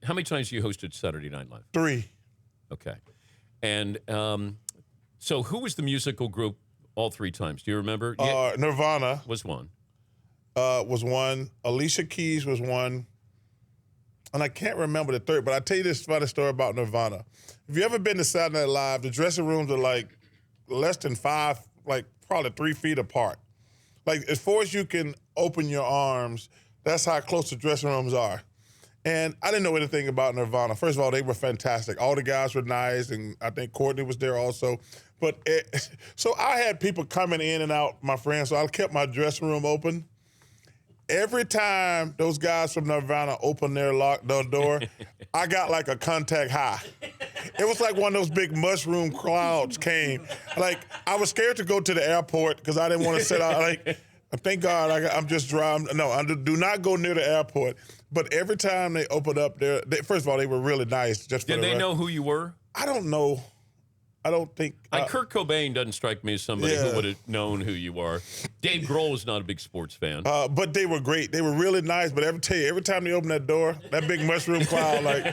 how many times you hosted Saturday Night Live? 3. Okay. And so who was the musical group all 3 times? Do you remember? Nirvana was one. Was one. Alicia Keys was one. And I can't remember the third, but I'll tell you this funny story about Nirvana. If you ever been to Saturday Night Live, the dressing rooms are like less than 5, like probably 3 feet apart. Like as far as you can open your arms, that's how close the dressing rooms are. And I didn't know anything about Nirvana. First of all, they were fantastic. All the guys were nice, and I think Courtney was there also. But so I had people coming in and out, my friends, so I kept my dressing room open. Every time those guys from Nirvana opened their door, I got like a contact high. It was like one of those big mushroom clouds came. Like, I was scared to go to the airport because I didn't want to sit out. Like, thank God I'm just driving. No, do not go near the airport. But every time they opened up first of all, they were really nice. Did they know who you were? I don't know. I don't think. Kurt Cobain doesn't strike me as somebody who would have known who you are. Dave Grohl is not a big sports fan. But they were great. They were really nice. But every time they opened that door, that big mushroom cloud, like.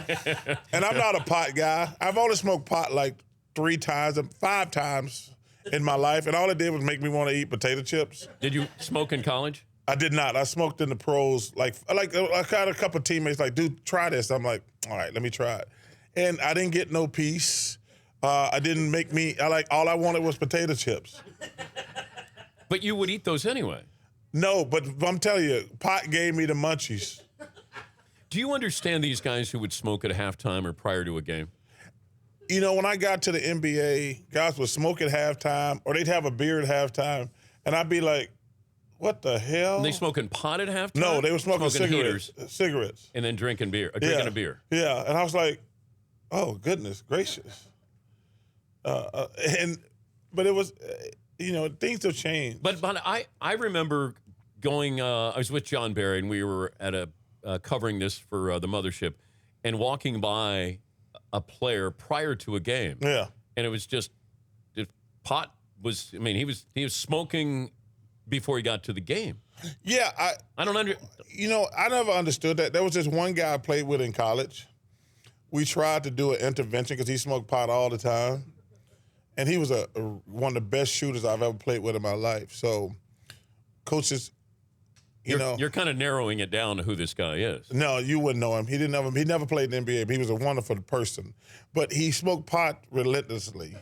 And I'm not a pot guy. I've only smoked pot like 3 times, 5 times in my life, and all it did was make me want to eat potato chips. Did you smoke in college? I did not. I smoked in the pros. Like I got a couple of teammates like, dude, try this. I'm like, all right, let me try it. And I didn't get no peace. I didn't make me. All I wanted was potato chips. But you would eat those anyway. No, but I'm telling you, pot gave me the munchies. Do you understand these guys who would smoke at halftime or prior to a game? You know, when I got to the NBA, guys would smoke at halftime, or they'd have a beer at halftime, and I'd be like, what the hell? And they smoking pot at halftime? No, they were smoking cigarettes. Cigarettes. And then drinking beer. Drinking a beer. Yeah, and I was like, oh, goodness gracious. But it was, things have changed. But I remember going, I was with John Barry, and we were at covering this for the Mothership, and walking by a player prior to a game. Yeah. And it was just, pot was, he was smoking before he got to the game. Yeah. I don't I never understood that. There was this one guy I played with in college. We tried to do an intervention because he smoked pot all the time. And he was one of the best shooters I've ever played with in my life. So, coaches, you're kind of narrowing it down to who this guy is. No, you wouldn't know him. He never played in the NBA, but he was a wonderful person. But he smoked pot relentlessly.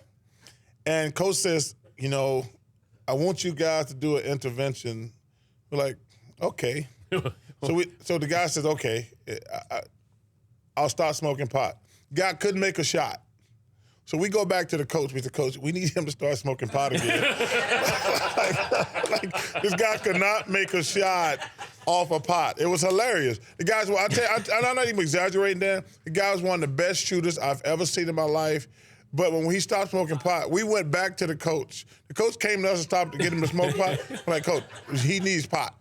And coach says, I want you guys to do an intervention. We're like, okay. So the guy says, okay, I'll start smoking pot. Guy couldn't make a shot. So we go back to the coach. We said, Coach, we need him to start smoking pot again. like, this guy could not make a shot off a pot. It was hilarious. The guys, I'm not even exaggerating there. The guy was one of the best shooters I've ever seen in my life. But when he stopped smoking pot, we went back to the coach. The coach came to us and stopped to get him to smoke pot. We're like, Coach, he needs pot.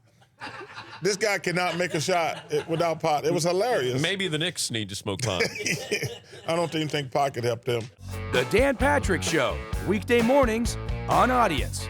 This guy cannot make a shot without pot. It was hilarious. Maybe the Knicks need to smoke pot. I don't even think pot could help them. The Dan Patrick Show, weekday mornings on Audience.